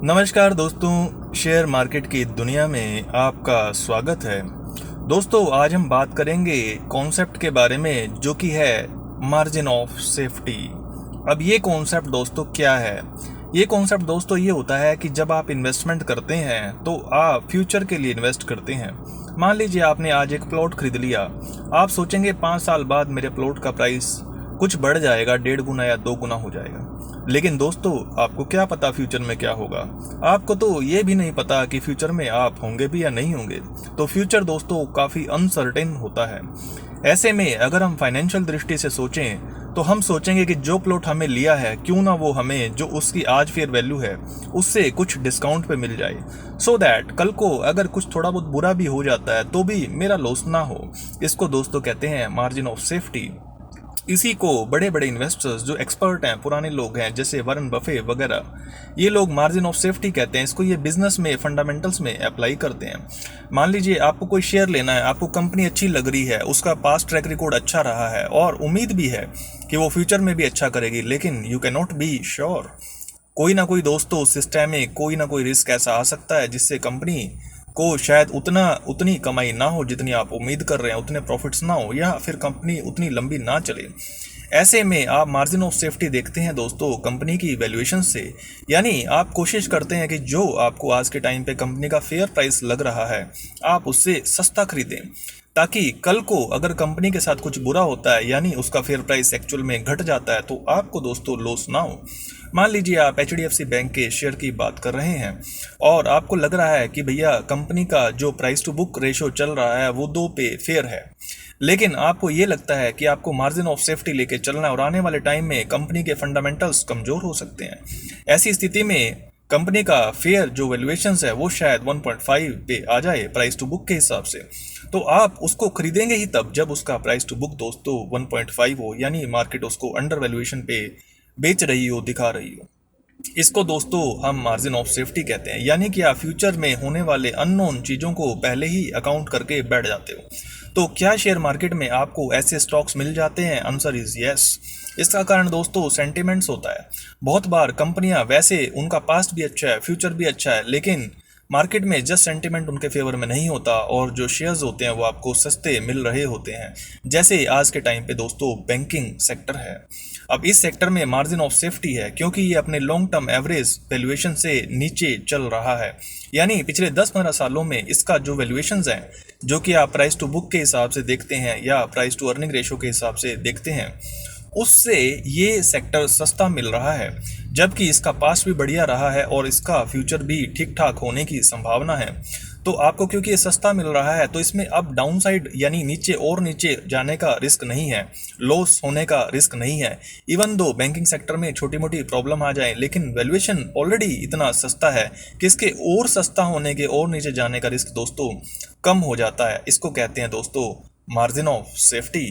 नमस्कार दोस्तों, share market की दुनिया में आपका स्वागत है। दोस्तों, आज हम बात करेंगे कॉन्सेप्ट के बारे में जो कि है मार्जिन ऑफ सेफ्टी। अब ये कॉन्सेप्ट दोस्तों क्या है? ये कॉन्सेप्ट दोस्तों ये होता है कि जब आप इन्वेस्टमेंट करते हैं तो आप फ्यूचर के लिए इन्वेस्ट करते हैं। मान लीजिए आपने आज एक प्लॉट खरीद लिया। आप सोचेंगे 5 साल बाद मेरे प्लॉट का प्राइस कुछ बढ़ जाएगा, 1.5 गुना या 2 गुना हो जाएगा। लेकिन दोस्तों, आपको क्या पता फ्यूचर में क्या होगा? आपको तो ये भी नहीं पता कि फ्यूचर में आप होंगे भी या नहीं होंगे। तो फ्यूचर दोस्तों काफ़ी अनसर्टेन होता है। ऐसे में अगर हम फाइनेंशियल दृष्टि से सोचें तो हम सोचेंगे कि जो प्लॉट हमें लिया है क्यों ना वो हमें जो उसकी आज फेयर वैल्यू है उससे कुछ डिस्काउंट पे मिल जाए, सो दैट कल को अगर कुछ थोड़ा बहुत बुरा भी हो जाता है तो भी मेरा लॉस ना हो। इसको दोस्तों कहते हैं मार्जिन ऑफ सेफ्टी। इसी को बड़े बड़े इन्वेस्टर्स जो एक्सपर्ट हैं, पुराने लोग हैं जैसे वॉरेन बफे वगैरह, ये लोग मार्जिन ऑफ सेफ्टी कहते हैं इसको। ये बिजनेस में फंडामेंटल्स में अप्लाई करते हैं। मान लीजिए आपको कोई शेयर लेना है, आपको कंपनी अच्छी लग रही है, उसका पास्ट ट्रैक रिकॉर्ड अच्छा रहा है और उम्मीद भी है कि वो फ्यूचर में भी अच्छा करेगी, लेकिन you can not be sure. कोई ना कोई दोस्तों सिस्टम में कोई ना कोई रिस्क ऐसा आ सकता है जिससे कंपनी को शायद उतनी कमाई ना हो जितनी आप उम्मीद कर रहे हैं, उतने प्रॉफिट्स ना हो, या फिर कंपनी उतनी लंबी ना चले। ऐसे में आप मार्जिन ऑफ सेफ्टी देखते हैं दोस्तों कंपनी की वैल्यूएशन से। यानी आप कोशिश करते हैं कि जो आपको आज के टाइम पे कंपनी का फेयर प्राइस लग रहा है आप उससे सस्ता खरीदें, ताकि कल को अगर कंपनी के साथ कुछ बुरा होता है यानी उसका फेयर प्राइस एक्चुअल में घट जाता है तो आपको दोस्तों लॉस ना हो। मान लीजिए आप HDFC बैंक के शेयर की बात कर रहे हैं और आपको लग रहा है कि भैया कंपनी का जो प्राइस टू बुक रेशो चल रहा है वो 2 पे फेयर है, लेकिन आपको ये लगता है कि आपको मार्जिन ऑफ सेफ्टी लेके चलना है और आने वाले टाइम में कंपनी के फंडामेंटल्स कमज़ोर हो सकते हैं। ऐसी स्थिति में कंपनी का फेयर जो वैल्यूएशन है वो शायद 1.5 पे आ जाए प्राइस टू बुक के हिसाब से, तो आप उसको खरीदेंगे ही तब जब उसका प्राइस टू बुक दोस्तों 1.5 हो, यानी मार्केट उसको अंडर वैल्यूएशन पे बेच रही हो, दिखा रही हो। इसको दोस्तों हम मार्जिन ऑफ सेफ्टी कहते हैं। यानी कि आप फ्यूचर में होने वाले अननोन चीज़ों को पहले ही अकाउंट करके बैठ जाते हो। तो क्या शेयर मार्केट में आपको ऐसे स्टॉक्स मिल जाते हैं? Answer is yes. इसका कारण दोस्तों सेंटिमेंट्स होता है। बहुत बार कंपनियां वैसे उनका पास्ट भी अच्छा है, फ्यूचर भी अच्छा है, लेकिन मार्केट में जस्ट सेंटिमेंट उनके फेवर में नहीं होता और जो शेयर्स होते हैं वो आपको सस्ते मिल रहे होते हैं। जैसे आज के टाइम पे दोस्तों बैंकिंग सेक्टर है। अब इस सेक्टर में मार्जिन ऑफ सेफ्टी है क्योंकि ये अपने लॉन्ग टर्म एवरेज वैल्यूएशन से नीचे चल रहा है। यानी पिछले 10-15 सालों में इसका जो वैल्यूएशंस हैं, जो कि आप प्राइस टू बुक के हिसाब से देखते हैं या प्राइस टू अर्निंग रेशो के हिसाब से देखते हैं, उससे ये सेक्टर सस्ता मिल रहा है, जबकि इसका पास्ट भी बढ़िया रहा है और इसका फ्यूचर भी ठीक ठाक होने की संभावना है। तो आपको क्योंकि ये सस्ता मिल रहा है तो इसमें अब डाउन साइड यानी नीचे और नीचे जाने का रिस्क नहीं है, लॉस होने का रिस्क नहीं है। इवन दो बैंकिंग सेक्टर में छोटी मोटी प्रॉब्लम आ जाए, लेकिन वैल्यूएशन ऑलरेडी इतना सस्ता है कि इसके और सस्ता होने के और नीचे जाने का रिस्क दोस्तों कम हो जाता है। इसको कहते हैं दोस्तों मार्जिन ऑफ सेफ्टी।